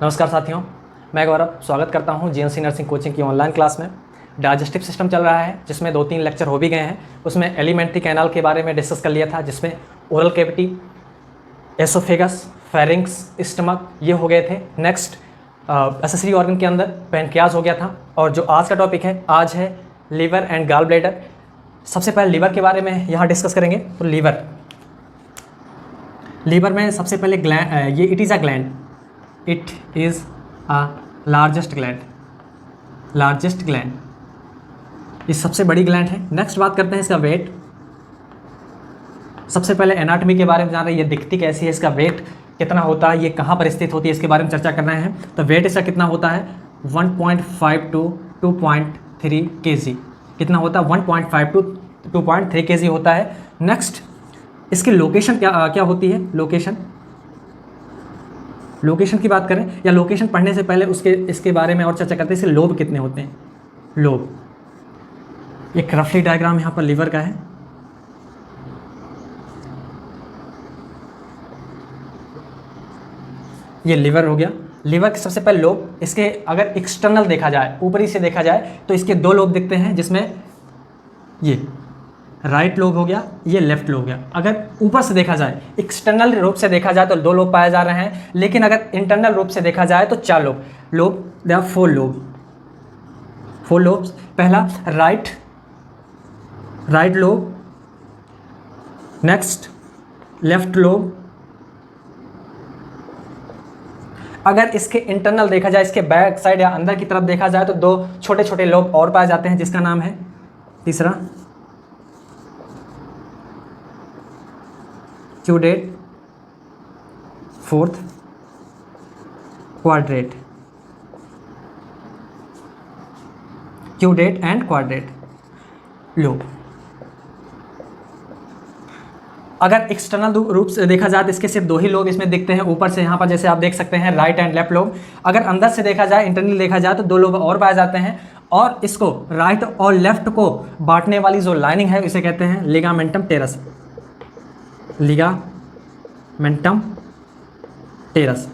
नमस्कार साथियों, मैं गौरव स्वागत करता हूं जीएनसी नर्सिंग कोचिंग की ऑनलाइन क्लास में। डाइजेस्टिव सिस्टम चल रहा है जिसमें 2-3 लेक्चर हो भी गए हैं। उसमें एलिमेंट्री कैनाल के बारे में डिस्कस कर लिया था, जिसमें oral cavity, oesophagus, pharynx, stomach ये हो गए थे। नेक्स्ट एसेसरी ऑर्गन के अंदर पैनक्रियाज हो गया था। और जो आज का टॉपिक है, आज है लीवर एंड गॉल ब्लैडर। सबसे पहले लीवर के बारे में यहाँ डिस्कस करेंगे। तो लीवर में सबसे पहले ग्लैंड, ये it is a gland, it is a largest gland, ये सबसे बड़ी ग्लैंड है। नेक्स्ट बात करते हैं इसका वेट। सबसे पहले एनाटॉमी के बारे में जान रहे हैं, ये दिखती कैसी है, इसका वेट कितना होता है, ये कहाँ पर स्थित होती है, इसके बारे में चर्चा करना है। तो वेट इसका कितना होता है, 1.5 to 2.3 kg। कितना होता है, 1.5 to 2.3 kg होता है। नेक्स्ट इसकी लोकेशन क्या होती है। लोकेशन की बात करें या लोकेशन पढ़ने से पहले इसके बारे में और चर्चा करते हैं। इसके लोब कितने होते हैं। लोब, एक रफली डायग्राम यहाँ पर लीवर का है। ये लीवर हो गया। लीवर के सबसे पहले लोब, इसके अगर एक्सटर्नल देखा जाए, ऊपरी से देखा जाए, तो इसके 2 लोब दिखते हैं, जिसमें ये राइट लोब हो गया, ये लेफ्ट लोब हो गया। अगर ऊपर से देखा जाए, एक्सटर्नल रूप से देखा जाए, तो 2 लोब पाए जा रहे हैं। लेकिन अगर इंटरनल रूप से देखा जाए तो 4 लोब दे आर 4 लोब्स। पहला right lobe, next left lobe. अगर इसके इंटरनल देखा जाए, इसके बैक साइड या अंदर की तरफ देखा जाए, तो 2 छोटे छोटे लोब और पाए जाते हैं, जिसका नाम है तीसरा caudate, fourth quadrate. Caudate and quadrate lobe. अगर एक्सटर्नल रूप से देखा जाए तो इसके सिर्फ 2 ही लोब इसमें दिखते हैं, ऊपर से यहाँ पर जैसे आप देख सकते हैं, राइट एंड लेफ्ट लोब। अगर अंदर से देखा जाए, इंटरनल देखा जाए, तो 2 लोब और पाए जाते हैं। और इसको राइट और लेफ्ट को बांटने वाली जो लाइनिंग है, इसे कहते हैं ligamentum teres. Ligamentum teres,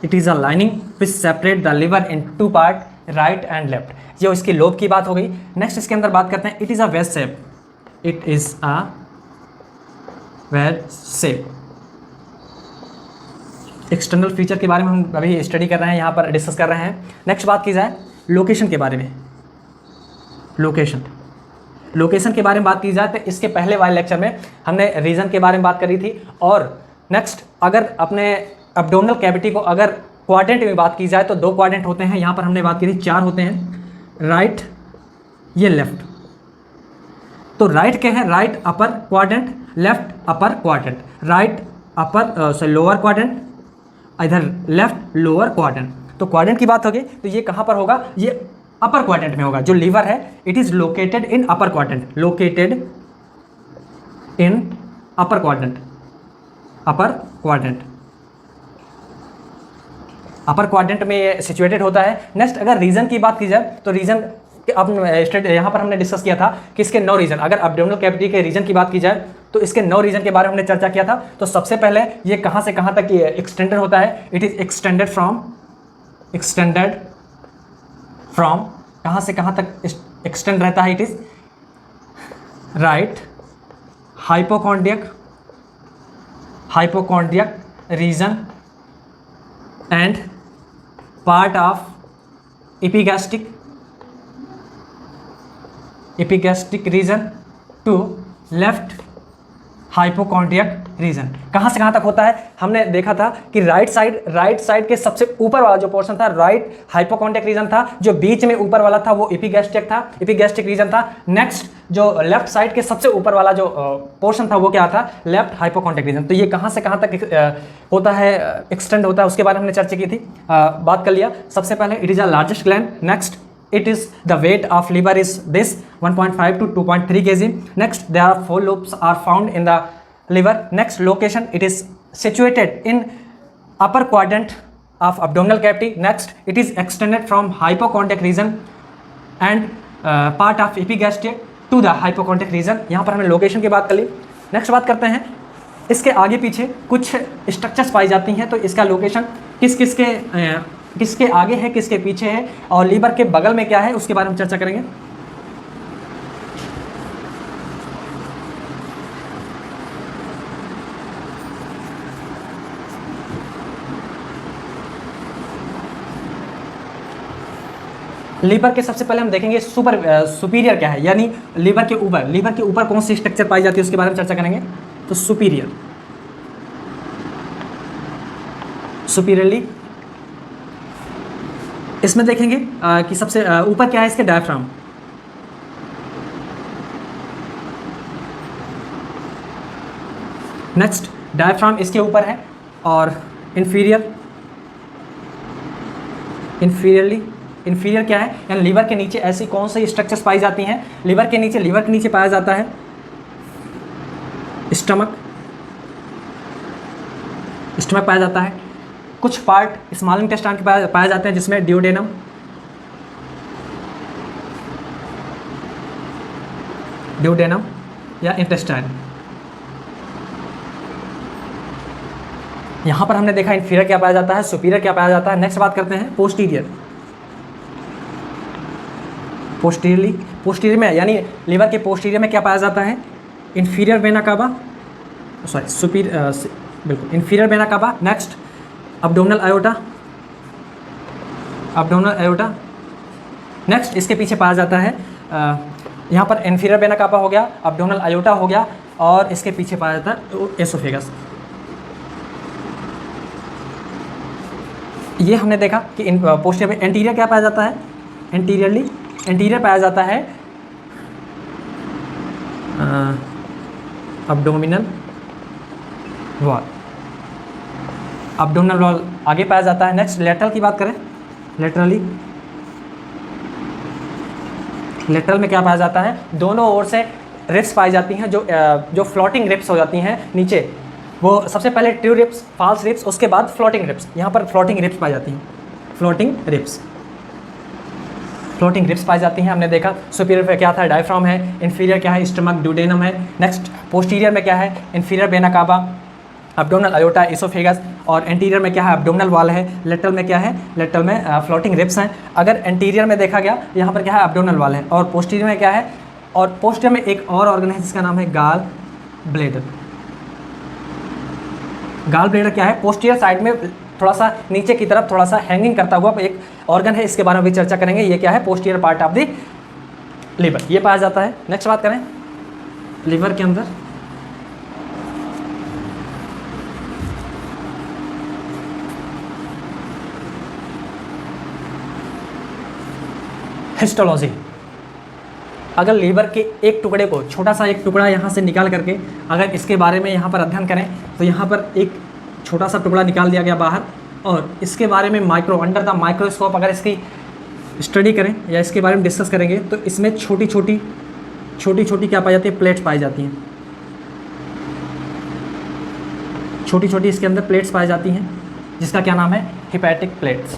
it is a lining which separate the liver in 2 part, right and left. ये इसकी लोब की बात हो गई। नेक्स्ट इसके अंदर बात करते हैं, it is a veg shape. It is a veg shape. External feature के बारे में हम अभी स्टडी कर रहे हैं, यहाँ पर डिस्कस कर रहे हैं। नेक्स्ट बात की जाए लोकेशन के बारे में। लोकेशन के बारे में बात की जाए तो इसके पहले वाले लेक्चर में हमने रीजन के बारे में बात करी थी। और नेक्स्ट अगर अपने एब्डोमिनल कैविटी को अगर क्वाड्रेंट में बात की जाए तो 2 क्वाड्रेंट होते हैं, यहाँ पर हमने बात की थी 4 होते हैं, राइट, ये लेफ्ट। तो राइट क्या है, right upper quadrant, left upper quadrant. Right upper lower quadrant, इधर लेफ्ट लोअर क्वाड्रेंट। तो क्वाड्रेंट की बात होगी तो ये कहाँ पर होगा, ये अपर क्वाड्रेंट में होगा। जो लीवर है, it is located in upper quadrant, located in upper quadrant. Upper quadrant में ये सिचुएटेड होता है। नेक्स्ट अगर रीजन की बात की जाए तो रीजन अब यहाँ पर हमने डिस्कस किया था कि इसके 9 रीजन, अगर एब्डोमिनल कैविटी के रीजन की बात की जाए तो इसके 9 रीजन के बारे में हमने चर्चा किया था। तो सबसे पहले ये कहाँ से कहाँ तक एक्सटेंडेड होता है, इट इज एक्सटेंडेड फ्रॉम कहाँ से कहाँ तक एक्सटेंड रहता है, it is right hypochondriac region and part of epigastric region to left hypochondriac region. कहाँ से कहाँ तक होता है, हमने देखा था कि राइट साइड के सबसे ऊपर वाला जो पोर्शन था, राइट हाइपोकॉन्ड्रियक रीजन था। जो बीच में ऊपर वाला था वो एपिगैस्ट्रिक रीजन था। नेक्स्ट जो लेफ्ट साइड के सबसे ऊपर वाला जो पोर्शन था वो क्या था, लेफ्ट हाइपोकॉन्ड्रियक रीजन। तो ये कहाँ से कहाँ तक होता है, एक्सटेंड होता है, उसके बारे में हमने चर्चा की थी, बात कर लिया। सबसे पहले it is a largest gland. Next it is the weight of liver is this 1.5 to 2.3 kg. Next there are 4 lobes are found in the liver. Next location, it is situated in upper quadrant of abdominal cavity. Next it is extended from hypochondriac region and part of epigastric to the hypochondriac region. यहाँ पर हमने location की बात कर ली। Next बात करते हैं इसके आगे पीछे कुछ स्ट्रक्चर्स पाई जाती हैं, तो इसका लोकेशन किसके आगे है, किसके पीछे है, और लीवर के बगल में क्या है, उसके बारे में चर्चा करेंगे। लीवर के सबसे पहले हम देखेंगे सुपीरियर क्या है, यानी लीवर के ऊपर कौन सी स्ट्रक्चर पाई जाती है उसके बारे में चर्चा करेंगे। तो सुपीरियरली इसमें देखेंगे कि सबसे ऊपर क्या है इसके, डायफ्राम। नेक्स्ट डायफ्राम इसके ऊपर है। और इन्फीरियर क्या है, यानी लीवर के नीचे ऐसी कौन सी स्ट्रक्चर्स पाई जाती हैं। लीवर के नीचे पाया जाता है स्टमक पाया जाता है। कुछ पार्ट स्मॉल इंटेस्टाइन के पाए जाते हैं, जिसमें डियोडेनम, या इंटेस्टाइन। यहां पर हमने देखा इन्फीरियर क्या पाया जाता है, सुपीरियर क्या पाया जाता है। नेक्स्ट बात करते हैं पोस्टीरियर में, यानी लीवर के पोस्टीरियर में क्या पाया जाता है, inferior vena cava, inferior vena cava. Next abdominal iota. Next इसके पीछे पाया जाता है यहाँ पर इन्फीरियर वेना कावा हो गया, अब्डोमिनल आयोटा हो गया, और इसके पीछे पाया जाता है एसोफेगस। ये हमने देखा कि इन पोस्टीरियर में एंटीरियर क्या पाया जाता है, एंटीरियर पाया जाता है अब्डोमिनल वॉल आगे पाया जाता है। नेक्स्ट लेटरल की बात करें, लेटरल में क्या पाया जाता है, दोनों ओर से रिप्स पाई जाती हैं, जो फ्लोटिंग रिप्स हो जाती हैं नीचे। वो सबसे पहले ट्रू रिप्स, फॉल्स रिप्स, उसके बाद फ्लोटिंग रिप्स। यहाँ पर फ्लोटिंग रिप्स पाई जाती हैं, फ्लोटिंग रिप्स पाई जाती हैं। हमने देखा सुपीरियर पे क्या था, डायफ्राम है। इन्फीरियर क्या है, स्टमक, ड्यूडेनम है। नेक्स्ट पोस्टीरियर में क्या है, inferior vena cava, abdominal iota, oesophagus. और एंटीरियर में क्या है, अब्डोमिनल वॉल है। लेटरल में क्या है, लेटरल में फ्लोटिंग रिप्स हैं। अगर एंटीरियर में देखा गया, यहाँ पर क्या है, अब्डोमिनल वॉल है। और पोस्टीरियर में क्या है, और पोस्टीरियर में एक और ऑर्गन है जिसका नाम है गाल ब्लेडर क्या है, पोस्टीरियर साइड में थोड़ा सा नीचे की तरफ थोड़ा सा हैंगिंग करता हुआ एक ऑर्गन है, इसके बारे में भी चर्चा करेंगे। ये क्या है, posterior part of the liver, ये पाया जाता है। नेक्स्ट बात करें लीवर के अंदर हिस्टोलॉजी। अगर लीवर के एक टुकड़े को, छोटा सा एक टुकड़ा यहाँ से निकाल करके अगर इसके बारे में यहाँ पर अध्ययन करें, तो यहाँ पर एक छोटा सा टुकड़ा निकाल दिया गया बाहर, और इसके बारे में अंडर द माइक्रोस्कोप अगर इसकी स्टडी करें या इसके बारे में डिस्कस करेंगे, तो इसमें छोटी छोटी क्या पाई जाती है, प्लेट्स पाई जाती हैं। छोटी इसके अंदर प्लेट्स पाई जाती हैं, जिसका क्या नाम है, हिपैटिक प्लेट्स।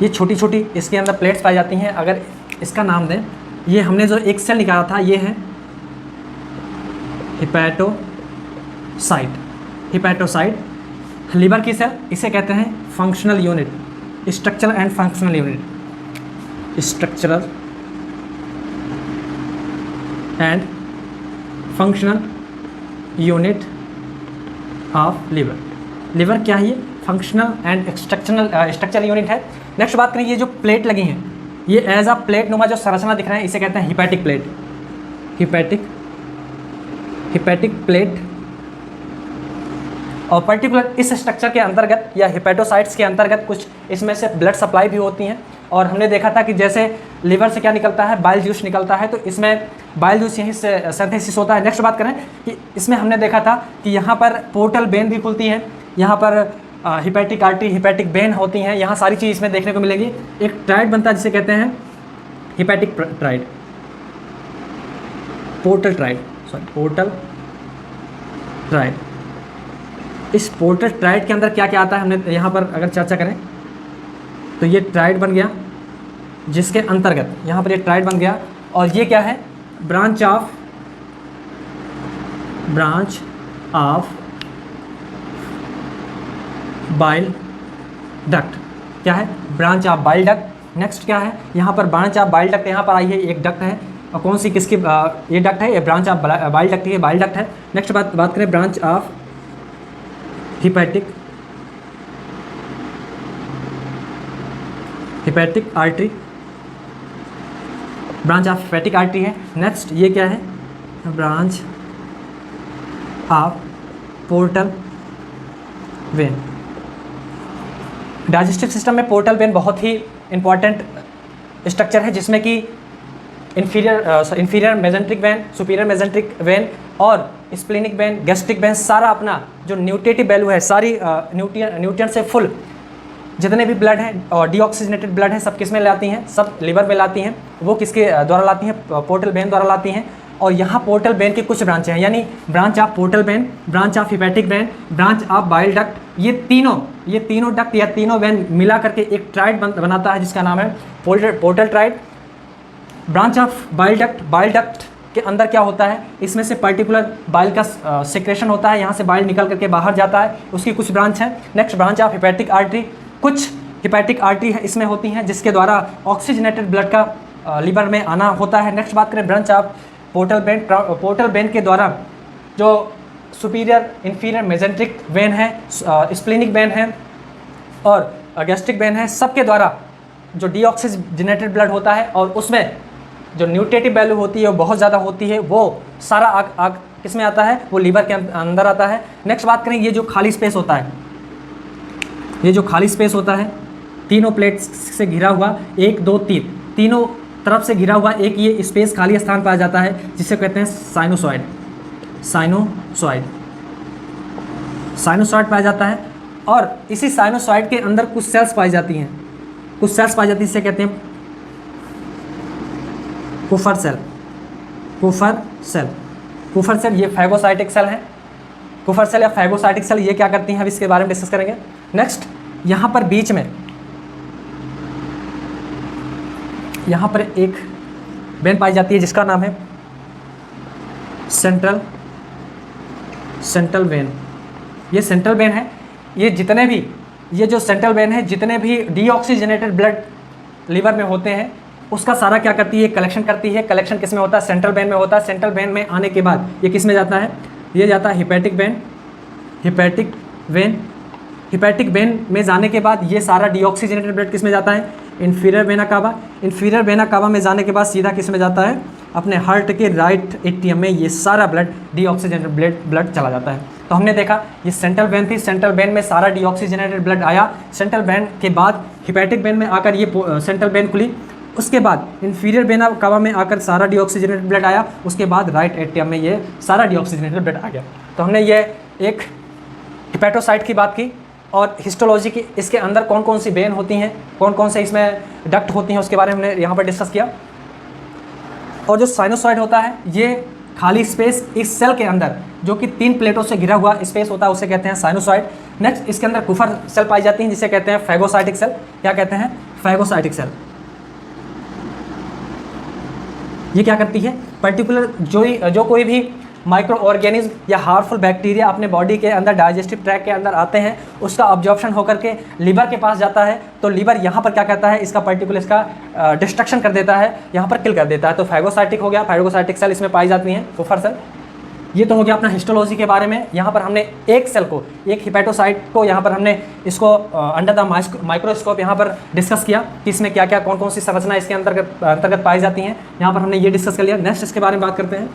ये छोटी इसके अंदर प्लेट्स पाई जाती हैं। अगर इसका नाम दें, ये हमने जो एक सेल निकाला था, ये है हिपैटोसाइट। लीवर की सेल, इसे कहते हैं functional unit, structural and functional unit, structural and functional unit of liver क्या है, ये फंक्शनल एंड स्ट्रक्चरल यूनिट है। नेक्स्ट बात करें, ये जो प्लेट लगी हैं, ये एज अ प्लेट नुमा जो संरचना दिख रहा है, इसे कहते हैं हिपैटिक प्लेट। और पर्टिकुलर इस स्ट्रक्चर के अंतर्गत या हिपैटोसाइट्स के अंतर्गत कुछ इसमें से ब्लड सप्लाई भी होती हैं। और हमने देखा था कि जैसे लीवर से क्या निकलता है, बाइल जूस निकलता है, तो इसमें बाइल जूस यहीं से सिंथेसिस होता है। नेक्स्ट बात करें कि इसमें हमने देखा था कि यहाँ पर पोर्टल वेन भी खुलती है, यहाँ पर हिपैटिक आर्टरी, हिपैटिक वेन होती हैं, यहाँ सारी चीज़ इसमें देखने को मिलेगी। एक ट्राइड बनता है जिसे कहते हैं हिपैटिक ट्राइड, पोर्टल ट्राइड। इस पोर्टल ट्राइड के अंदर क्या क्या आता है, हमने यहाँ पर अगर चर्चा करें तो ये ट्राइड बन गया, जिसके अंतर्गत यहाँ पर ये ट्राइड बन गया। और ये क्या है, branch of branch of bile duct. क्या है? Branch of bile duct. Next क्या है? यहाँ पर ब्रांच ऑफ बाइल डक्ट यहाँ पर आई है, एक डक्ट है और कौन सी किसकी ये डक्ट है, ये ब्रांच ऑफ बाइल डक्ट है, बाइल डक्ट है। नेक्स्ट बात करें branch of hepatic artery, branch of hepatic artery है। नेक्स्ट ये क्या है? Branch of portal vein. Digestive system में पोर्टल वेन बहुत ही इंपॉर्टेंट स्ट्रक्चर है, जिसमें कि inferior mesenteric when, superior mesenteric when और स्प्लेनिक वेन, गैस्ट्रिक वेन, सारा अपना जो न्यूट्रिटिव वैल्यू है, सारी न्यूट्रिएंट से फुल जितने भी ब्लड हैं और डीऑक्सीजनेटेड ब्लड है, सब किस में लाती हैं? सब लिवर में लाती हैं। वो किसके द्वारा लाती हैं? पोर्टल वेन द्वारा लाती हैं। और यहाँ पोर्टल वेन की कुछ ब्रांचें हैं, यानी branch of portal vein, branch of hepatic vein, branch of bile duct. ये तीनों डक्ट या तीनों वेन मिला करके एक ट्राइड बनाता है, जिसका नाम है portal tried. Branch of bile duct के अंदर क्या होता है? इसमें से पर्टिकुलर बाइल का सेक्रेशन होता है, यहाँ से बाइल निकल करके बाहर जाता है, उसकी कुछ ब्रांच है। Next branch of hepatic artery, कुछ हिपैटिक आर्टरी है इसमें होती हैं, जिसके द्वारा ऑक्सीजनेटेड ब्लड का लिवर में आना होता है। नेक्स्ट बात करें ब्रांच ऑफ पोर्टल वेन के द्वारा जो सुपीरियर इंफीरियर मेजेंट्रिक वेन है, स्प्लेनिक वेन है और गैस्ट्रिक वेन है, सबके द्वारा जो डीऑक्सीजनेटेड ब्लड होता है और उसमें जो न्यूट्रिटिव वैल्यू होती है वो बहुत ज़्यादा होती है, वो सारा आग किस में आता है? वो लीवर के अंदर आता है। नेक्स्ट बात करें, ये जो खाली स्पेस होता है, ये जो खाली स्पेस होता है, तीनों प्लेट्स से घिरा हुआ, 1 2 3 तीनों तरफ से घिरा हुआ एक ये स्पेस खाली स्थान पाया जाता है, जिसे कहते हैं साइनोसॉइड पाया जाता है। और इसी साइनोसॉइड के अंदर कुछ सेल्स पाई जाती हैं, जिसे कहते हैं कुफर सेल। ये फैगोसाइटिक सेल है। कुफर सेल या फैगोसाइटिक सेल ये क्या करती हैं, अब इसके बारे में डिस्कस करेंगे। नेक्स्ट यहाँ पर बीच में यहाँ पर एक वेन पाई जाती है, जिसका नाम है सेंट्रल वेन। ये सेंट्रल वेन है। ये जो सेंट्रल वेन है, जितने भी डीऑक्सीजनेटेड ब्लड लिवर में होते हैं, उसका सारा क्या करती है? कलेक्शन करती है। कलेक्शन किस में होता है? सेंट्रल वेन में होता है। सेंट्रल वेन में आने के बाद ये किस में जाता है? ये जाता है हिपैटिक वेन में जाने के बाद ये सारा डीऑक्सीजनेटेड ब्लड किस में जाता है? इंफीरियर वेना कावा में जाने के बाद सीधा किस में जाता है? अपने हार्ट के राइट एट्रियम में ये सारा ब्लड डीऑक्सीजनेटेड ब्लड चला जाता है। तो हमने देखा ये सेंट्रल वेन थी, सेंट्रल वेन में सारा डीऑक्सीजनेटेड ब्लड आया। सेंट्रल वेन के बाद हिपैटिक वेन में आकर ये सेंट्रल वेन खुली। उसके बाद इंफीरियर वेना कावा में आकर सारा डीऑक्सीजनेटेड ब्लड आया। उसके बाद राइट एट्रियम में ये सारा डीऑक्सीजनेटेड ब्लड आ गया। तो हमने ये एक हिपैटोसाइट की बात की और हिस्टोलॉजी की, इसके अंदर कौन कौन सी वेन होती हैं, कौन कौन से इसमें डक्ट होती हैं, उसके बारे में हमने यहाँ पर डिस्कस किया। और जो साइनोसॉइड होता है, ये खाली स्पेस इस सेल के अंदर जो कि 3 प्लेटों से घिरा हुआ स्पेस होता है, उसे कहते हैं साइनोसॉइड। नेक्स्ट इसके अंदर कुफर सेल पाई जाती हैं, जिसे कहते हैं फैगोसाइटिक सेल। क्या कहते हैं? Phagocytic cell. ये क्या करती है? पर्टिकुलर जो कोई भी माइक्रो ऑर्गेनिज्म या हार्मफुल बैक्टीरिया अपने बॉडी के अंदर डाइजेस्टिव ट्रैक के अंदर आते हैं, उसका ऑब्जॉर्प्शन होकर के लीवर के पास जाता है। तो लीवर यहाँ पर क्या करता है? इसका डिस्ट्रक्शन कर देता है, यहाँ पर किल कर देता है। तो फैगोसाइटिक हो गया, फैगोसाइटिक सेल इसमें पाई जाती हैं, कुफर सेल। ये तो हो गया अपना हिस्टोलॉजी के बारे में। यहाँ पर हमने एक सेल को, एक हिपैटोसाइट को यहाँ पर हमने इसको अंडर द माइक्रोस्कोप यहाँ पर डिस्कस किया कि इसमें क्या क्या कौन कौन सी संरचना इसके अंतर्गत पाई जाती हैं। यहाँ पर हमने ये डिस्कस कर लिया। नेक्स्ट इसके बारे में बात करते हैं।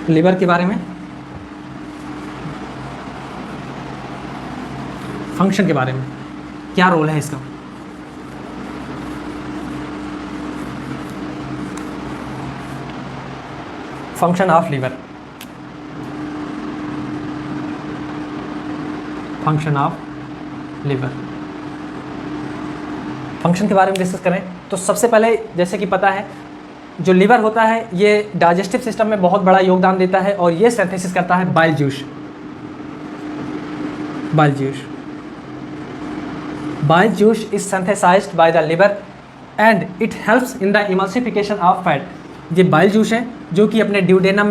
लिवर के बारे में, फंक्शन के बारे में, क्या रोल है इसका। फंक्शन ऑफ लिवर, फंक्शन के बारे में डिस्कस करें तो सबसे पहले जैसे कि पता है, जो लिवर होता है ये डाइजेस्टिव सिस्टम में बहुत बड़ा योगदान देता है और ये सिंथेसिस करता है bile juice. Bile juice is synthesized by the liver and it helps in the emulsification of fat. ये बाइल जूस है जो कि अपने ड्यूडेनम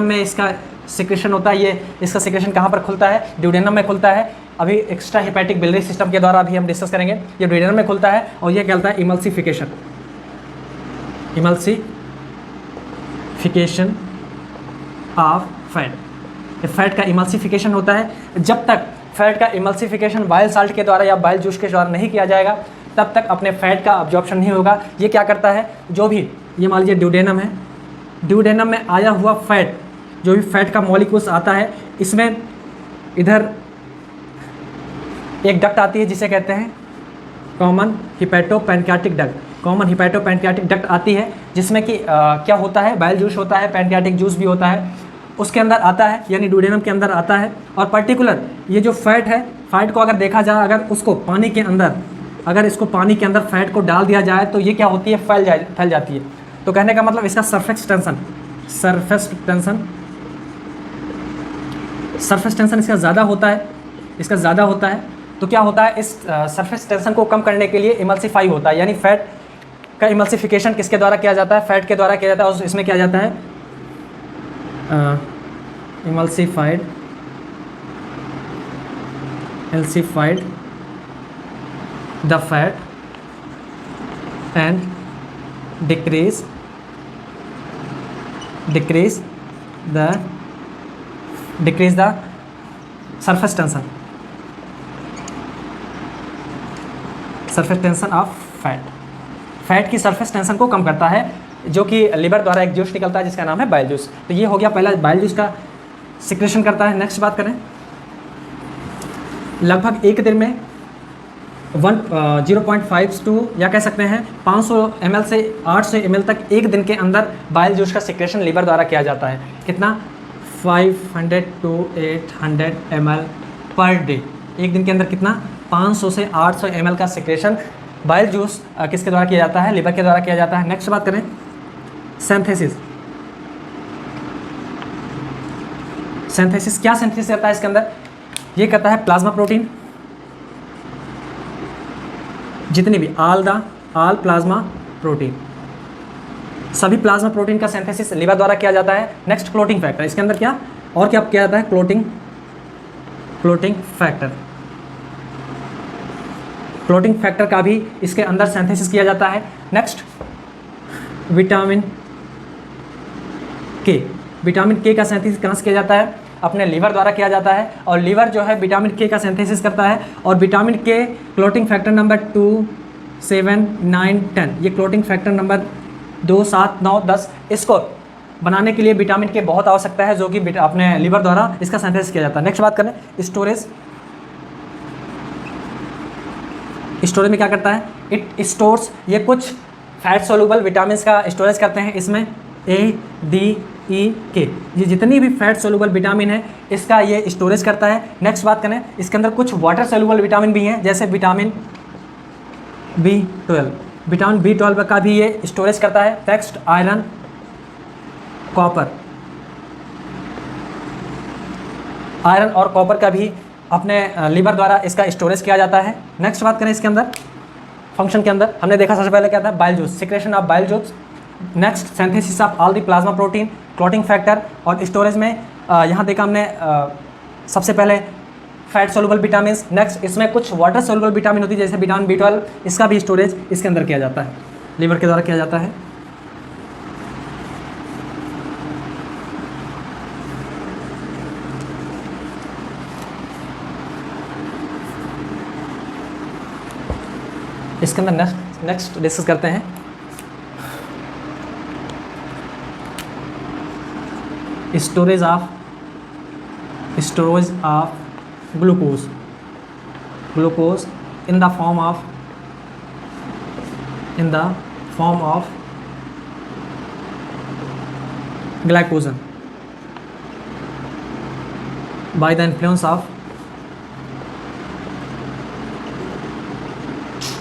में इसका सिक्रेशन होता है। ये इसका सिक्रेशन कहाँ पर खुलता है? ड्यूडेनम में खुलता है। अभी एक्स्ट्रा हेपेटिक बिलियरी सिस्टम के द्वारा अभी हम डिस्कस करेंगे। ये ड्यूडेनम में खुलता है और ये क्या होता है? Emulsification of fat. फैट का इमल्सिफिकेशन होता है। जब तक फैट का इमल्सिफिकेशन बाइल साल्ट के द्वारा या बाइल जूस के द्वारा नहीं किया जाएगा तब तक अपने फैट का अब्जॉर्प्शन नहीं होगा। ये क्या करता है? जो भी ये मान लीजिए ड्यूडेनम है, ड्यूडेनम में आया हुआ फैट, जो भी फैट का मॉलिक्यूल्स आता है, इसमें इधर एक डक्ट आती है जिसे कहते हैं कॉमन हिपैटोपैनक्रियाटिक डक्ट। कॉमन हिपैटोपैनक्रियाटिक डक्ट आती है जिसमें कि क्या होता है? बाइल जूस होता है, पैनक्रियाटिक जूस भी होता है, उसके अंदर आता है, यानी ड्यूडेनम के अंदर आता है। और पर्टिकुलर ये जो फैट है, फैट को अगर देखा जाए, अगर उसको पानी के अंदर, अगर इसको पानी के अंदर फैट को डाल दिया जाए तो ये क्या होती है? फैल जाती है। तो कहने का मतलब इसका सरफेस टेंशन इसका ज़्यादा होता है। तो क्या होता है? इस सरफेस टेंशन को कम करने के लिए इमल्सिफाई होता है, यानी फैट का इमल्सिफिकेशन किसके द्वारा किया जाता है? फैट के द्वारा किया जाता है। और इसमें क्या जाता है? Emulsified the fat and decrease the surface tension of fat की सरफेस टेंशन को कम करता है, जो कि लिवर द्वारा एक जूस निकलता है जिसका नाम है बाइल जूस। तो ये हो गया पहला, बाइल जूस का सिक्रेशन करता है। नेक्स्ट बात करें, लगभग एक दिन में 0.5 टू या कह सकते हैं 500 ml से 800 ml तक एक दिन के अंदर बाइल जूस का सिक्रेशन लिवर द्वारा किया जाता है। कितना? 500 to 800 ml पर डे। एक दिन के अंदर कितना? 500 से 800 ml का सिक्रेशन बाइल जूस किसके द्वारा किया जाता है? लिवर के द्वारा किया जाता है। नेक्स्ट बात करें, सिंथेसिस। क्या सिंथेसिस करता है इसके अंदर? ये करता है प्लाज्मा प्रोटीन, जितनी भी ऑल प्लाज्मा प्रोटीन, सभी प्लाज्मा प्रोटीन का सिंथेसिस लिवर द्वारा किया जाता है। Next, clotting factor. इसके अंदर क्या और क्या किया जाता है? क्लोटिंग फैक्टर का भी इसके अंदर सिंथेसिस किया जाता है। नेक्स्ट, विटामिन के का सिंथेसिस कहाँ से किया जाता है? अपने लिवर द्वारा किया जाता है। और लिवर जो है विटामिन के का सिंथेसिस करता है। और विटामिन के क्लोटिंग फैक्टर नंबर 2, 7, 9, 10, ये क्लोटिंग फैक्टर नंबर 2, 7, 9, 10, इसको बनाने के लिए विटामिन के बहुत आवश्यकता है, जो कि अपने लिवर द्वारा इसका सिंथेसिस किया जाता है। नेक्स्ट बात करें, स्टोरेज में क्या करता है? इट स्टोर्स, ये कुछ फैट सोल्यूबल विटामिन का स्टोरेज करते हैं। इसमें A, D, E, K, ये जितनी भी फैट सोल्यूबल विटामिन है इसका ये स्टोरेज करता है। नेक्स्ट बात करें, इसके अंदर कुछ वाटर सोल्यूबल विटामिन भी हैं, जैसे विटामिन B12 का भी ये स्टोरेज करता है। नेक्स्ट, आयरन, और कॉपर का भी अपने लिवर द्वारा इसका स्टोरेज किया जाता है। नेक्स्ट बात करें, इसके अंदर फंक्शन के अंदर हमने देखा सबसे पहले क्या था? Bile juice, secretion of bile juice. Next, synthesis of all the plasma protein, clotting factor. और स्टोरेज में यहाँ देखा हमने सबसे पहले फैट सोल्यूबल विटामिन। नेक्स्ट, इसमें कुछ वाटर सोल्यूबल विटामिन होती है, जैसे विटामिन B12, इसका भी स्टोरेज इसके अंदर किया जाता है, लिवर के द्वारा किया जाता है। इसके अंदर नेक्स्ट डिस्कस करते हैं storage of glucose in the form of glycogen by the influence of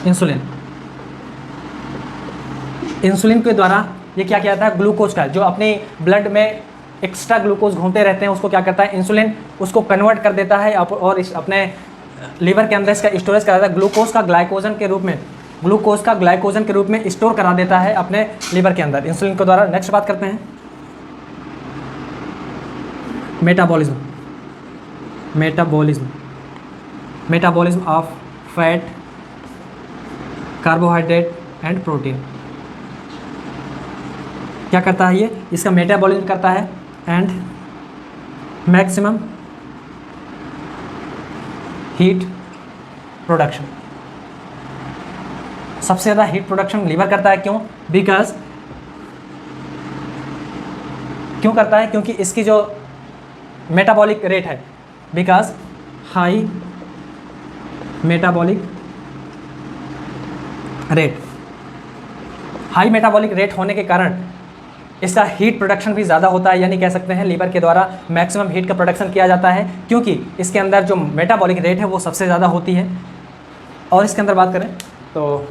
insulin के द्वारा ये क्या किया जाता है? ग्लूकोज का जो अपने ब्लड में एक्स्ट्रा ग्लूकोज घूमते रहते हैं उसको क्या करता है? इंसुलिन उसको कन्वर्ट कर देता है और इस अपने लीवर के अंदर इसका स्टोरेज करा देता है, ग्लूकोज का ग्लाइकोजन के रूप में, ग्लूकोज का ग्लाइकोजन के रूप में स्टोर करा देता है अपने लीवर के अंदर इंसुलिन के द्वारा। नेक्स्ट बात करते हैं metabolism. Metabolism, metabolism of fat, carbohydrate and protein. क्या करता है ये, इसका मेटाबॉलिज्म करता है एंड मैक्सिमम हीट प्रोडक्शन। सबसे ज़्यादा हीट प्रोडक्शन लीवर करता है, क्यों? बिकॉज क्यों करता है? क्योंकि इसकी जो मेटाबॉलिक रेट है, because high metabolic rate, high metabolic rate होने के कारण इसका हीट प्रोडक्शन भी ज़्यादा होता है, यानी कह सकते हैं लीवर के द्वारा मैक्सिमम हीट का प्रोडक्शन किया जाता है, क्योंकि इसके अंदर जो मेटाबॉलिक रेट है वो सबसे ज़्यादा होती है। और इसके अंदर बात करें तो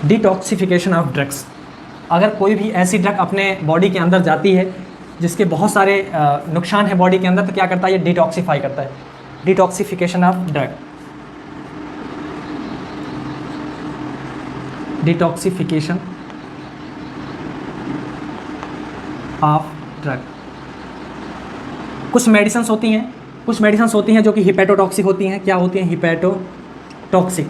डिटॉक्सिफिकेशन ऑफ ड्रग्स। अगर कोई भी ऐसी ड्रग अपने बॉडी के अंदर जाती है जिसके बहुत सारे नुकसान है बॉडी के अंदर, तो क्या करता है ये डिटॉक्सीफाई करता है, detoxification of drug, detoxification of drug. कुछ मेडिसिन्स होती हैं, कुछ मेडिसिन्स होती हैं जो कि हिपैटोटॉक्सिक होती हैं। क्या होती हैं? हिपैटोटॉक्सिक।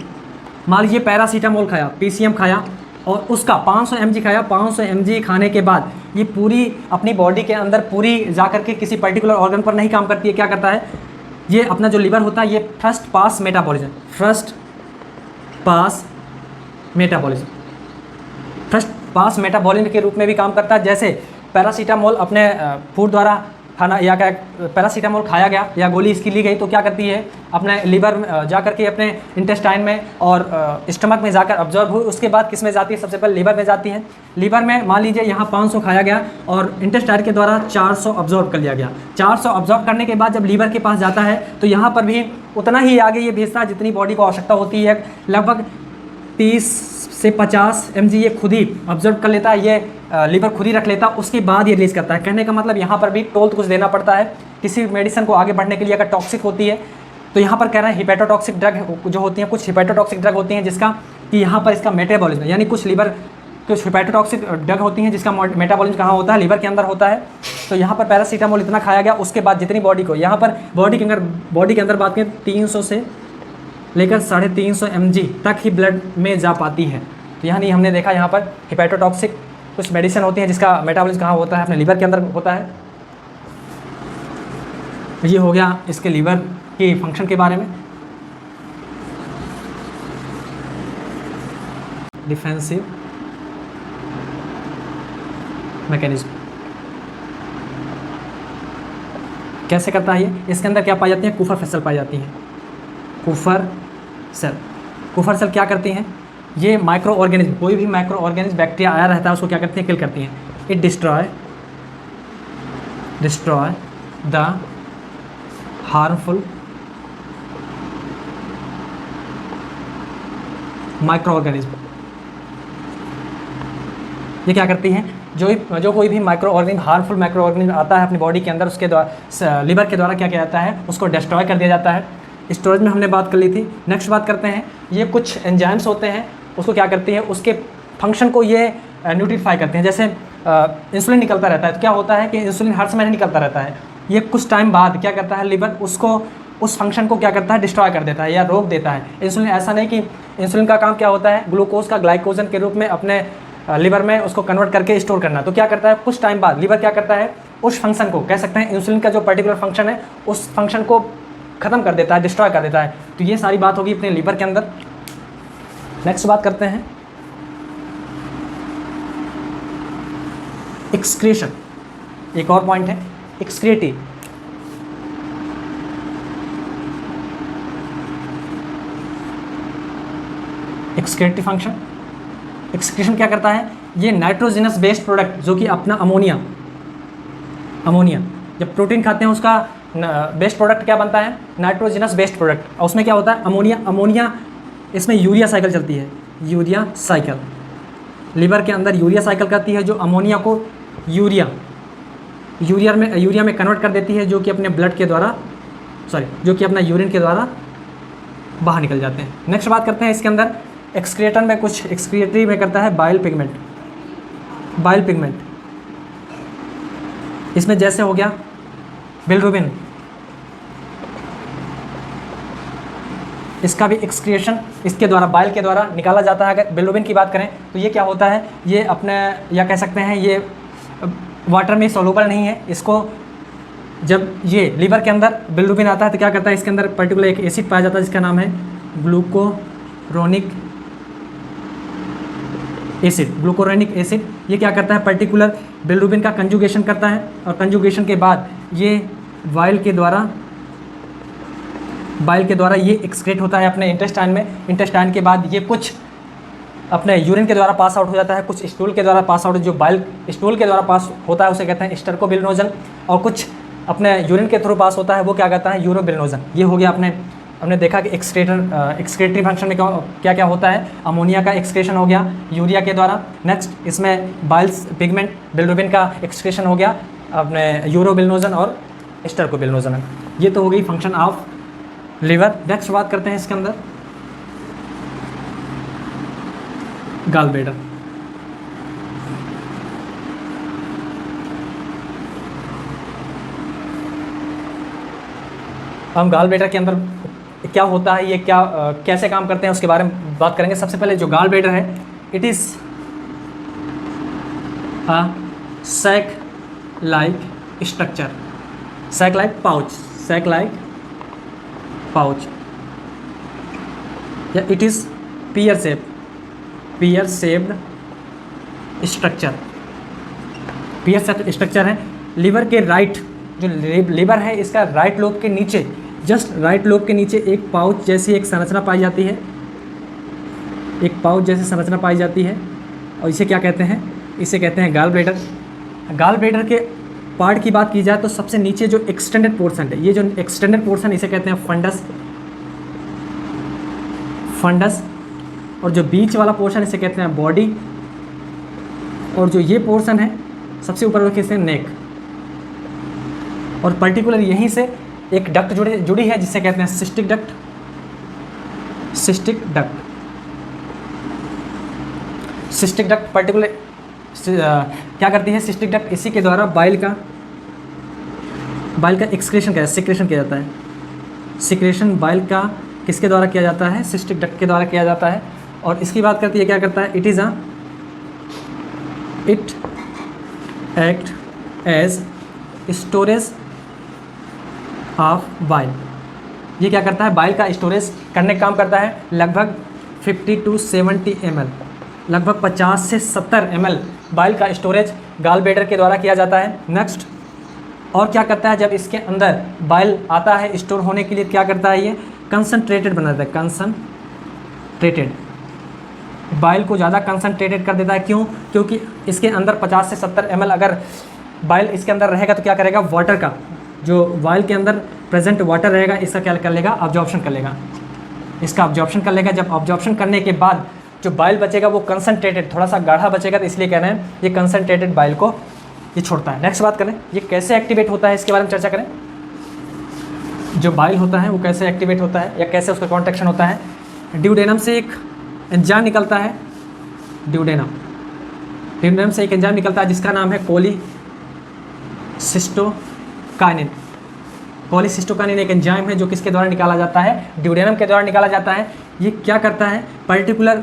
मान लीजिए पैरासीटामोल खाया, पीसीएम खाया और उसका 500 mg खाया, 500 mg खाने के बाद ये पूरी अपनी बॉडी के अंदर पूरी जाकर के किसी पर्टिकुलर ऑर्गन पर नहीं काम करती है। क्या करता है ये, अपना जो लीवर होता है ये first pass metabolism, first pass metabolism, first pass metabolism के रूप में भी काम करता है। जैसे पैरासीटामोल अपने फूड द्वारा खाना, या क्या पैरासीटामोल खाया गया या गोली इसकी ली गई तो क्या करती है अपने लीवर जा कर के अपने इंटेस्टाइन में और स्टमक में जाकर ऑब्जॉर्व हुई, उसके बाद किस में जाती है? सबसे पहले लीवर में जाती है। लीवर में मान लीजिए यहाँ 500 खाया गया और इंटेस्टाइन के द्वारा 400 ऑब्जॉर्व कर लिया गया। 400 ऑब्जॉर्व करने के बाद जब लीवर के पास जाता है तो यहाँ पर भी उतना ही आगे ये भेजता है जितनी बॉडी को आवश्यकता होती है। लगभग 30 से 50 mg ये खुद ही ऑब्जर्व कर लेता है, ये लीवर खुद ही रख लेता है, उसके बाद ये रिलीज करता है। कहने का मतलब यहाँ पर भी टोल तो कुछ देना पड़ता है किसी मेडिसिन को आगे बढ़ने के लिए। अगर टॉक्सिक होती है तो यहाँ पर कह रहे हैं हिपैटोटॉक्सिक ड्रग जो होती हैं, कुछ हिपैटोटॉक्सिक ड्रग होती हैं जिसका कि यहाँ पर इसका मेटाबॉलिज्म, यानी कुछ लीवर कुछ हिपैटोटॉक्सिक ड्रग होती हैं जिसका मेटाबॉलिज्म कहाँ होता है? लीवर के अंदर होता है। तो यहाँ पर पैरासीटामोल इतना खाया गया, उसके बाद जितनी बॉडी को, यहाँ पर बॉडी के अंदर बात करें 300 से लेकर 350 mg तक ही ब्लड में जा पाती है। तो यहाँ नहीं, हमने देखा यहाँ पर हिपैटोटॉक्सिक कुछ मेडिसिन होती हैं जिसका मेटाबॉलिज्म कहाँ होता है? अपने लीवर के अंदर होता है। ये हो गया इसके लीवर की फंक्शन के बारे में। डिफेंसिव मैकेनिज्म कैसे करता है ये? इसके अंदर क्या पाई जाती है? कुफर सेल पाई जाती हैं। कुफर सेल, कुफर सेल क्या करती हैं? ये माइक्रो ऑर्गेनिज्म, कोई भी माइक्रो ऑर्गेनिज्म बैक्टीरिया आया रहता है उसको क्या करती हैं? किल करती हैं। It destroy the harmful micro organism. ये क्या करती हैं? जो कोई भी micro organism, harmful micro organism आता है अपनी बॉडी के अंदर, उसके द्वारा लीवर के द्वारा क्या किया जाता है? उसको डिस्ट्रॉय कर दिया जाता है। स्टोरेज में हमने बात कर ली थी। नेक्स्ट बात करते हैं, ये कुछ एंजाइम्स होते हैं, उसको क्या करती है? उसके फंक्शन को ये न्यूट्रीफाई करते हैं। जैसे इंसुलिन निकलता रहता है तो क्या होता है कि इंसुलिन हर समय नहीं निकलता रहता है, ये कुछ टाइम बाद क्या करता है? लीवर उसको उस फंक्शन को क्या करता है? डिस्ट्रॉय कर देता है या रोक देता है। इंसुलिन ऐसा नहीं कि इंसुलिन का काम क्या होता है? ग्लूकोज का ग्लाइकोजन के रूप में अपने लीवर में उसको कन्वर्ट करके स्टोर करना। तो क्या करता है? कुछ टाइम बाद लीवर क्या करता है? उस फंक्शन को, कह सकते हैं इंसुलिन का जो पर्टिकुलर फंक्शन है उस फंक्शन को ख़त्म कर देता है, डिस्ट्रॉय कर देता है। तो ये सारी बात होगी अपने लीवर के अंदर। नेक्स्ट बात करते हैं एक्सक्रीशन। एक और पॉइंट है एक्सक्रीटिव। एक्सक्रीटिव फंक्शन, एक्सक्रीशन क्या करता है? ये नाइट्रोजनस बेस्ड प्रोडक्ट जो कि अपना अमोनिया जब प्रोटीन खाते हैं उसका बेस्ट प्रोडक्ट क्या बनता है? Nitrogenous based product. और उसमें क्या होता है? अमोनिया इसमें यूरिया साइकिल चलती है, यूरिया साइकिल। लीवर के अंदर यूरिया साइकिल करती है जो अमोनिया को यूरिया में कन्वर्ट कर देती है, जो कि अपने ब्लड के द्वारा सॉरी जो कि अपना यूरिन के द्वारा बाहर निकल जाते हैं। नेक्स्ट बात करते हैं इसके अंदर एक्सक्रिएटर में, कुछ एक्सक्रिएटरी में करता है बाइल पिगमेंट। बाइल पिगमेंट इसमें जैसे हो गया बिलिरुबिन, इसका भी एक्सक्रिएशन इसके द्वारा, बाइल के द्वारा निकाला जाता है। अगर बिलिरुबिन की बात करें तो ये क्या होता है, ये अपने या कह सकते हैं ये वाटर में सोलूबल नहीं है। इसको जब ये लीवर के अंदर बिलिरुबिन आता है तो क्या करता है, इसके अंदर पर्टिकुलर एक एसिड पाया जाता है जिसका नाम है ग्लूकोरोनिक एसिड। ग्लूकोरोनिक एसिड ये क्या करता है, पर्टिकुलर बिलिरुबिन का कंजुगेशन करता है, और कंजुगेशन के बाद ये बाइल के द्वारा ये एक्सक्रेट होता है अपने इंटेस्टाइन में। इंटेस्टाइन के बाद ये कुछ अपने यूरिन के द्वारा पास आउट हो जाता है, कुछ स्टूल के द्वारा पास आउट, जो बाइल स्टूल के द्वारा पास होता है उसे कहते हैं स्टर्कोबिलिनोजन, और कुछ अपने यूरिन के थ्रू पास होता है वो क्या कहता है, यूरोबिलिनोजन। ये हो गया हमने देखा कि एक्सक्रेटरी फंक्शन में क्या क्या होता है। अमोनिया का एक्सक्रेशन हो गया यूरिया के द्वारा। नेक्स्ट इसमें बाइल्स पिगमेंट बिलिरुबिन का एक्सक्रेशन हो गया अपने यूरोबिलिनोजन और स्टर्कोबिलिनोजन। ये तो हो गई फंक्शन ऑफ लीवर। नेक्स्ट बात करते हैं इसके अंदर गॉल ब्लैडर। हम गॉल ब्लैडर के अंदर क्या होता है, ये क्या कैसे काम करते हैं उसके बारे में बात करेंगे। सबसे पहले जो गॉल ब्लैडर है, it is a sac like structure, sac like pouch, या it is pear shaped structure. Pear shaped structure है। लीवर के राइट, जो लीवर है इसका राइट लोब के नीचे, जस्ट राइट लोब के नीचे एक पाउच जैसी एक संरचना पाई जाती है, एक पाउच जैसी संरचना पाई जाती है, और इसे क्या कहते हैं, इसे कहते हैं गॉल ब्लैडर। गॉल ब्लैडर के पार्ट की बात की जाए तो सबसे नीचे जो एक्सटेंडेड पोर्शन है, ये जो एक्सटेंडेड पोर्शन इसे कहते हैं फंडस, और जो बीच वाला पोर्शन इसे कहते हैं बॉडी, और जो ये पोर्शन है सबसे ऊपर रखे से नेक, और पर्टिकुलर यहीं से एक डक्ट जुड़ी है जिसे कहते हैं cystic duct. Cystic duct particular क्या करती है, सिस्टिक डक्ट इसी के द्वारा बाइल का सिक्रेशन किया जाता है। सिक्रेशन बाइल का किसके द्वारा किया जाता है, सिस्टिक डक्ट के द्वारा किया जाता है। और इसकी बात करती है क्या करता है, it act as storage of bile. ये क्या करता है, बाइल का स्टोरेज करने का काम करता है। लगभग 50 to 70 ml, लगभग 50 से 70 ml बाइल का स्टोरेज गॉल ब्लैडर के द्वारा किया जाता है। नेक्स्ट और क्या करता है, जब इसके अंदर बाइल आता है स्टोर होने के लिए क्या करता है, ये कंसनट्रेटेड बना देता है। कंसनट्रेटेड बाइल को ज़्यादा कंसनट्रेटेड कर देता है। क्यों? क्योंकि इसके अंदर 50 से 70 ml अगर बाइल इसके अंदर रहेगा तो क्या करेगा, वाटर का जो बाइल के अंदर प्रेजेंट वाटर रहेगा इसका क्या कर लेगा, ऑब्जॉर्प्शन कर लेगा, इसका ऑब्जॉर्प्शन कर लेगा। जब ऑब्जॉर्प्शन करने के बाद जो बाइल बचेगा वो कंसनट्रेटेड, थोड़ा सा गाढ़ा बचेगा, तो इसलिए कह रहे हैं ये कंसनट्रेटेड बाइल को ये छोड़ता है। नेक्स्ट बात करें, ये कैसे एक्टिवेट होता है इसके बारे में चर्चा करें। जो बाइल होता है वो कैसे एक्टिवेट होता है या कैसे उसका कॉन्ट्रैक्शन होता है। ड्यूडेनम से एक एंजाइम निकलता है, ड्यूडेनम से एक एंजाइम निकलता है जिसका नाम है कोलिसिस्टोकाइनिन। कोलिसिस्टोकाइनिन एक एंजाइम है जो किसके द्वारा निकाला जाता है, ड्यूडेनम के द्वारा निकाला जाता है। ये क्या करता है, पर्टिकुलर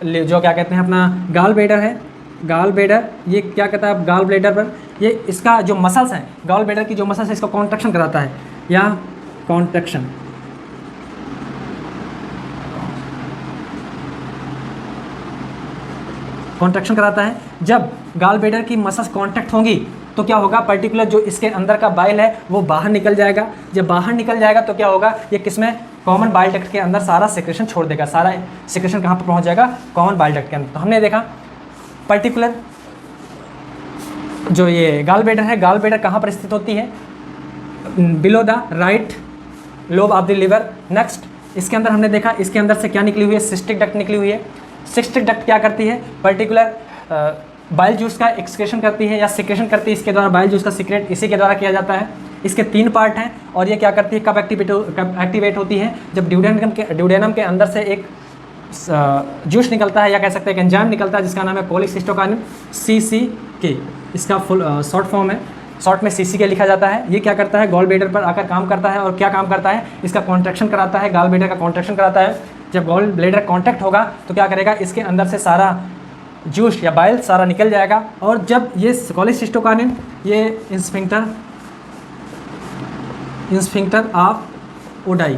जो क्या कहते हैं अपना गॉल ब्लैडर है, गॉल ब्लैडर ये क्या करता है गॉल ब्लैडर पर, ये इसका जो मसल्स हैं, गॉल ब्लैडर की जो मसल्स है इसका कॉन्ट्रैक्शन कराता है, या कॉन्ट्रैक्शन कराता है। जब गॉल ब्लैडर की मसल्स कॉन्ट्रैक्ट होंगी तो क्या होगा, पर्टिकुलर जो इसके अंदर का बाइल है वो बाहर निकल जाएगा। जब बाहर निकल जाएगा तो क्या होगा, ये किसमें, कॉमन बाइल डक्ट के अंदर सारा सिक्रेशन छोड़ देगा। सारा सिक्रेशन कहाँ पर पहुँच जाएगा, कॉमन बाइल डक्ट के अंदर। तो हमने देखा पर्टिकुलर जो ये गॉल ब्लैडर है, गॉल ब्लैडर कहाँ पर स्थित होती है, below the right lobe of the liver. Next इसके अंदर हमने देखा इसके अंदर से क्या निकली हुई है, सिस्टिक डक्ट निकली हुई है। सिस्टिक डक्ट क्या करती है, पर्टिकुलर बाइल जूस का एक्सक्रेशन करती है या सिक्रेशन करती है, इसके द्वारा बाइल जूस का सिक्रेट इसी के द्वारा किया जाता है। इसके 3 पार्ट हैं और ये क्या करती है, कब एक्टिवेट होती है, जब ड्यूडेनम के अंदर से एक जूस निकलता है या कह सकते हैं एक एंजाइम निकलता है जिसका नाम है कोलिसिस्टोकाइनिन, CCK इसका फुल शॉर्ट फॉर्म है, शॉर्ट में CCK लिखा जाता है। ये क्या करता है, गॉल ब्लैडर पर आकर काम करता है और क्या काम करता है, इसका कॉन्ट्रैक्शन कराता है, गॉल ब्लैडर का कॉन्ट्रैक्शन कराता है। जब गॉल ब्लैडर कॉन्ट्रैक्ट होगा तो क्या करेगा, इसके अंदर से सारा जूस या बाइल सारा निकल जाएगा। और जब ये कोलिसिस्टोकाइनिन ये इंस्फिंक्टर ऑफ ओडाई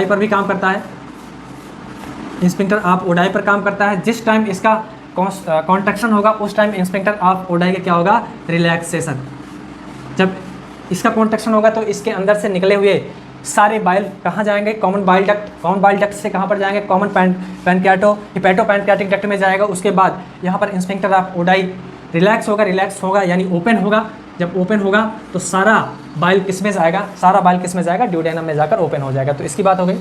पर भी काम करता है, इंस्फिंक्टर ऑफ ओडाई पर काम करता है। जिस टाइम इसका कॉन्ट्रैक्शन होगा उस टाइम इंस्फिंक्टर ऑफ ओडाई का क्या होगा, रिलैक्सेशन। जब इसका कॉन्ट्रैक्शन होगा तो इसके अंदर से निकले हुए सारे बाइल कहाँ जाएंगे, कॉमन बाइल डक्ट से कहाँ पर जाएंगे, कॉमन हिपैटो पैनक्रियाटिक डक्ट में जाएगा। उसके बाद यहाँ पर इंस्फिंक्टर ऑफ ओडाई रिलैक्स होगा यानी ओपन होगा। जब ओपन होगा तो सारा बाइल किस में जाएगा, ड्यूडेनम में जाकर ओपन हो जाएगा। तो इसकी बात हो गई,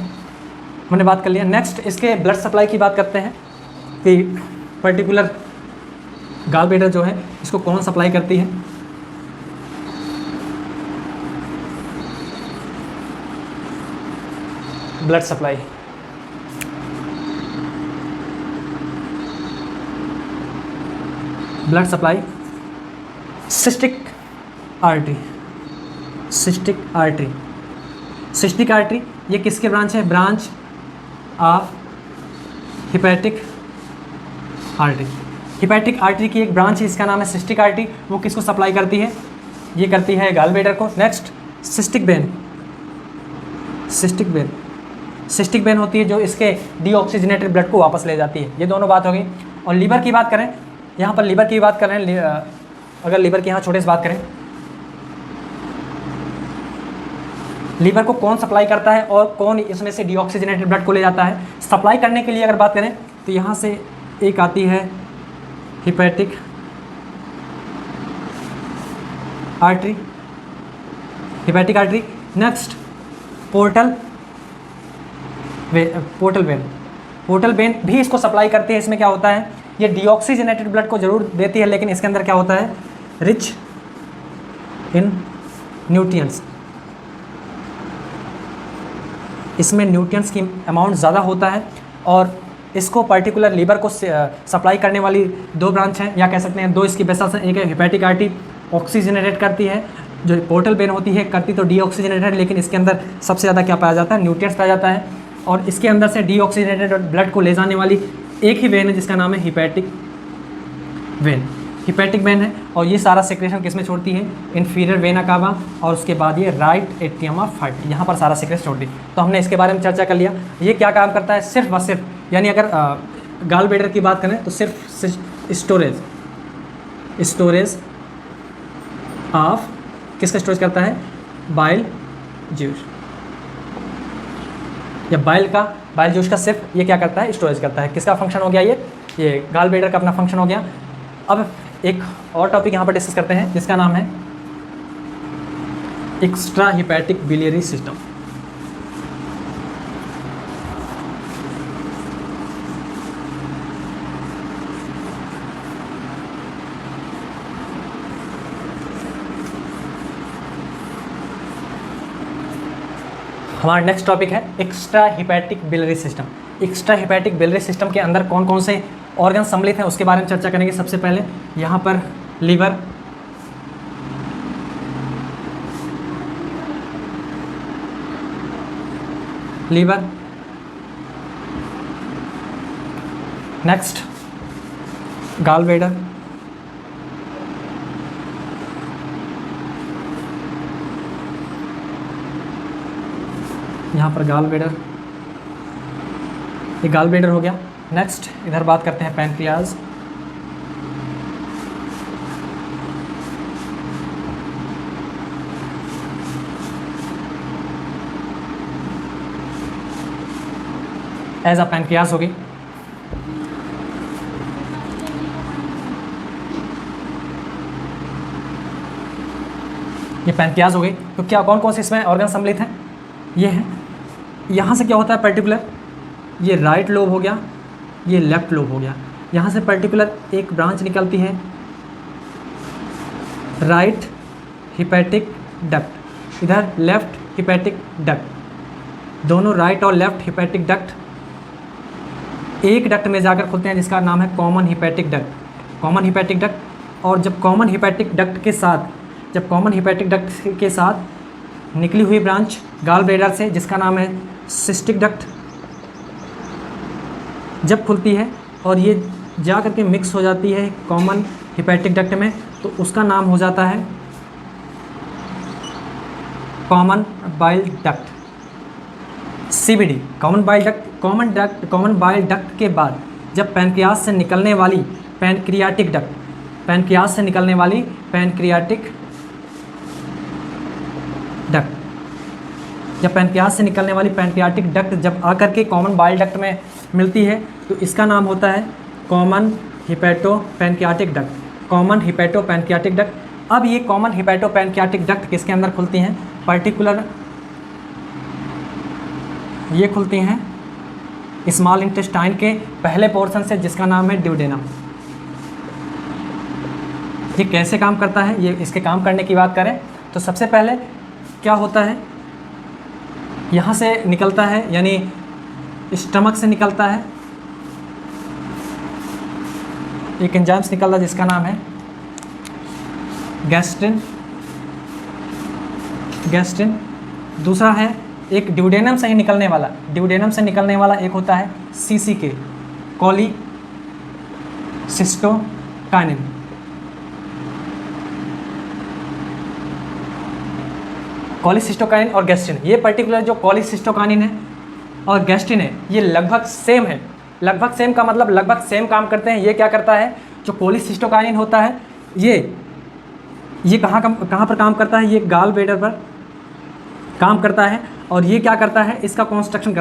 मैंने बात कर लिया। नेक्स्ट इसके ब्लड सप्लाई की बात करते हैं कि पर्टिकुलर गॉल ब्लैडर जो है इसको कौन सप्लाई करती है। ब्लड सप्लाई सिस्टिक आर्टरी ये किसके ब्रांच है, ब्रांच ऑफ हिपैटिक आर्टरी की एक ब्रांच है, इसका नाम है सिस्टिक आर्टरी। वो किसको सप्लाई करती है, ये करती है गॉल ब्लैडर को। नेक्स्ट सिस्टिक वेन होती है जो इसके डीऑक्सीजनेटेड ब्लड को वापस ले जाती है। ये दोनों बात हो गई। और लीवर की बात करें, यहाँ पर लीवर की बात कर रहे हैं, अगर लीवर की यहाँ छोटे से बात करें, लीवर को कौन सप्लाई करता है और कौन इसमें से डीऑक्सीजनेटेड ब्लड को ले जाता है। सप्लाई करने के लिए अगर बात करें तो यहाँ से एक आती है hepatic artery. Next portal vein भी इसको सप्लाई करती है। इसमें क्या होता है, ये डीऑक्सीजनेटेड ब्लड को जरूर देती है लेकिन इसके अंदर क्या होता है, रिच इन न्यूट्रिएंट्स, इसमें न्यूट्रिएंट्स की अमाउंट ज़्यादा होता है। और इसको पर्टिकुलर लीवर को सप्लाई करने वाली 2 ब्रांच हैं या कह सकते हैं 2 इसकी वेसल्स हैं। एक है हिपैटिक आर्टरी, ऑक्सीजनेटेड करती है, जो पोर्टल वेन होती है करती तो डीऑक्सीजनेटेड, लेकिन इसके अंदर सबसे ज़्यादा क्या पाया जाता है, न्यूट्रिएंट्स पाया जाता है। और इसके अंदर से डीऑक्सीजनेटेड ब्लड को ले जाने वाली एक ही वेन है जिसका नाम है हिपैटिक वेन है। और ये सारा सेक्रेशन किस में छोड़ती है, इन्फीरियर वेना कावा, और उसके बाद ये राइट एट्रियम ऑफ हार्ट, यहाँ पर सारा सेक्रेशन छोड़ दी। तो हमने इसके बारे में चर्चा कर लिया। ये क्या काम करता है, सिर्फ व सिर्फ, यानी अगर गॉल ब्लैडर की बात करें तो सिर्फ स्टोरेज ऑफ किसका स्टोरेज करता है, बाइल जूस, या बाइल जूस का सिर्फ ये क्या करता है, स्टोरेज करता है। किसका फंक्शन हो गया, ये गॉल ब्लैडर का अपना फंक्शन हो गया। अब एक और टॉपिक यहाँ पर डिस्कस करते हैं जिसका नाम है एक्स्ट्रा हिपैटिक बिलियरी सिस्टम। हमारा नेक्स्ट टॉपिक है extra hepatic biliary system. Extra hepatic biliary system के अंदर कौन कौन से ऑर्गन सम्मिलित हैं उसके बारे में चर्चा करेंगे। सबसे पहले यहाँ पर लीवर, नेक्स्ट गॉल ब्लैडर, यहाँ पर गॉल ब्लैडर, ये गॉल ब्लैडर हो गया। नेक्स्ट इधर बात करते हैं पैनक्रियाज, एज अ पैनक्रियाज होगी। ये पैनक्रियाज हो गई। तो क्या कौन कौन से इसमें ऑर्गन सम्मिलित हैं, ये है। यहाँ से क्या होता है पर्टिकुलर, ये राइट लोब हो गया, ये लेफ्ट लोब हो गया। यहाँ से पर्टिकुलर एक ब्रांच निकलती है राइट हिपैटिक डक्ट, इधर लेफ्ट हिपैटिक डक्ट, दोनों राइट और लेफ्ट हिपैटिक डक्ट एक डक्ट में जाकर खुलते हैं जिसका नाम है common hepatic duct. Common hepatic duct और जब कॉमन हिपैटिक डक्ट के साथ निकली हुई ब्रांच गाल ब्लैडर से जिसका नाम है सिस्टिक डक्ट जब खुलती है और ये जा करके मिक्स हो जाती है कॉमन हिपैटिक डक्ट में, तो उसका नाम हो जाता है common bile duct, CBD, common bile duct. Common bile duct के बाद जब पैनक्रियाज से निकलने वाली पैनक्रियाटिक डक्ट, पैनक्रियाज से निकलने वाली पैनक्रियाटिक डक्ट, जब पैनक्रियाज से निकलने वाली पैनक्रियाटिक डक्ट जब आकर के कॉमन बाइल डक्ट में मिलती है तो इसका नाम होता है common hepato pancreatic duct, common hepato pancreatic duct. अब ये कॉमन हिपैटो पैनक्रियाटिक डक्ट किसके अंदर खुलती हैं? पर्टिकुलर ये खुलती हैं स्मॉल इंटेस्टाइन के पहले पोर्शन से जिसका नाम है ड्यूडेनम। ये कैसे काम करता है, ये इसके काम करने की बात करें तो सबसे पहले क्या होता है, यहाँ से निकलता है यानी स्टमक से निकलता है एक एंजाइम्स निकलता है जिसका नाम है गैस्ट्रिन। दूसरा है एक ड्यूडेनम से ही निकलने वाला, ड्यूडेनम से निकलने वाला एक होता है CCK, कोलिसिस्टोकाइनिन। कोलिसिस्टोकाइनिन और गैस्ट्रिन, ये पर्टिकुलर जो कोलिसिस्टोकाइनिन है और गैस्ट्रिन है ये लगभग सेम है। लगभग सेम का मतलब लगभग सेम काम करते हैं। ये क्या करता है, जो कोलिसिस्टोकाइनिन होता है ये कहाँ पर काम करता है, ये गाल ब्लैडर पर काम करता है और ये क्या करता है, इसका कॉन्ट्रैक्शन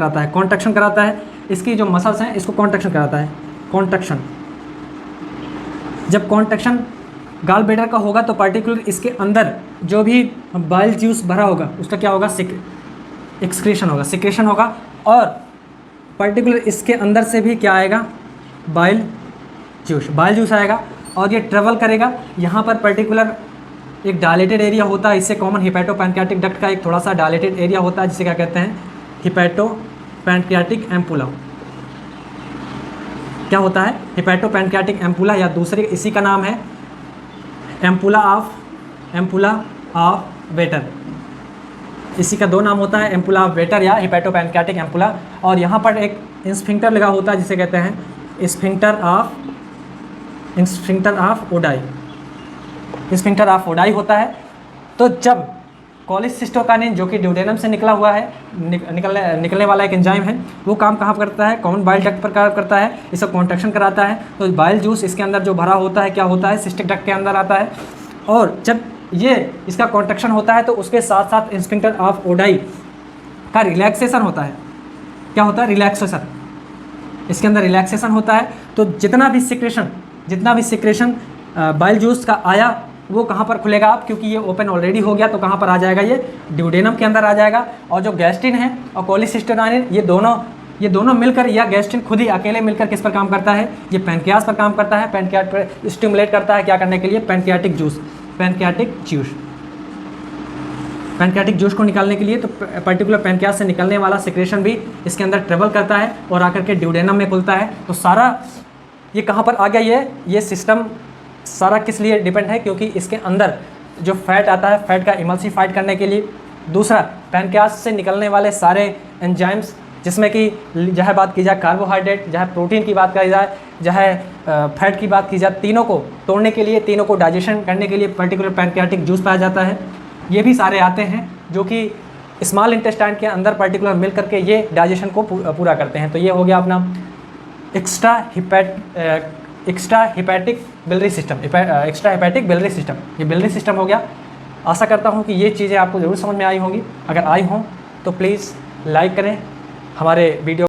कराता है, इसकी जो मसल्स हैं इसको कॉन्ट्रैक्शन कराता है। कॉन्ट्रैक्शन, जब कॉन्ट्रैक्शन गाल ब्लैडर का होगा तो पर्टिकुलर इसके अंदर जो भी बाइल जूस भरा होगा उसका क्या होगा, सिक्रेशन होगा और पर्टिकुलर इसके अंदर से भी क्या आएगा, बाइल जूस आएगा और ये ट्रेवल करेगा। यहाँ पर पर्टिकुलर एक डायलेटेड एरिया होता है, इससे कॉमन हिपैटो पैनक्रियाटिक डक्ट का एक थोड़ा सा डायलेटेड एरिया होता है जिसे क्या कहते हैं, हिपैटो पैनक्रियाटिक एम्पुला। क्या होता है, हिपैटो पैनक्रियाटिक एम्पुला या दूसरे इसी का नाम है एम्पुला ऑफ वेटर। इसी का दो नाम होता है, एम्पुला ऑफ वेटर या हिपैटो पैनक्रियाटिक एम्पुला। और यहाँ पर एक स्फिंक्टर लगा होता है जिसे कहते हैं स्फिंक्टर ऑफ ओडाई होता है। तो जब कोलिसिस्टोकाइनिन जो कि ड्यूडेनम से निकला हुआ है, निकलने वाला एक एंजाइम है, वो काम कहाँ पर करता है, कॉमन बाइल डक्ट पर काम करता है, इसका कॉन्ट्रैक्शन कराता है। तो बाइल जूस इसके अंदर जो भरा होता है क्या होता है, सिस्टिक डक्ट के अंदर आता है और जब ये इसका कॉन्ट्रैक्शन होता है तो उसके साथ साथ स्फिंक्टर ऑफ ओडाई का रिलैक्सेशन होता है। क्या होता है, रिलैक्सेशन, इसके अंदर रिलैक्सेशन होता है। तो जितना भी सिक्रेशन बाइल जूस का आया वो कहाँ पर खुलेगा आप, क्योंकि ये ओपन ऑलरेडी हो गया तो कहाँ पर आ जाएगा, ये ड्यूडेनम के अंदर आ जाएगा। और जो गैस्ट्रिन है और कोलिसिस्टोकाइनिन ये दोनों मिलकर या गैस्ट्रिन खुद ही अकेले मिलकर किस पर काम करता है, ये पैनक्रियाज पर काम करता है, पैनक्रियाट पर स्टिमुलेट करता है क्या करने के लिए, पैनक्रियाटिक जूस को निकालने के लिए। तो पर्टिकुलर पैनक्रियाज से निकलने वाला सिक्रेशन भी इसके अंदर ट्रेवल करता है और आकर के ड्यूडेनम में खुलता है। तो सारा ये कहाँ पर आ गया, ये सिस्टम सारा किस लिए डिपेंड है, क्योंकि इसके अंदर जो फैट आता है, फैट का इमल्सिफाइड करने के लिए। दूसरा, पैनक्रियाज से निकलने वाले सारे एंजाइम्स जिसमें कि चाहे बात की जाए कार्बोहाइड्रेट, चाहे प्रोटीन की बात की जाए, चाहे फैट की बात की जाए, तीनों को तोड़ने के लिए, तीनों को डाइजेशन करने के लिए पर्टिकुलर पैनक्रियाटिक जूस पाया जाता है। ये भी सारे आते हैं जो कि स्मॉल इंटेस्टाइन के अंदर पर्टिकुलर मिल करके ये डाइजेशन को पूरा करते हैं। तो ये हो गया अपना एक्स्ट्रा हिपैटिक बिलियरी सिस्टम, ये बिलियरी सिस्टम हो गया। आशा करता हूँ कि ये चीज़ें आपको ज़रूर समझ में आई होंगी। अगर आई हों तो प्लीज़ लाइक करें हमारे वीडियो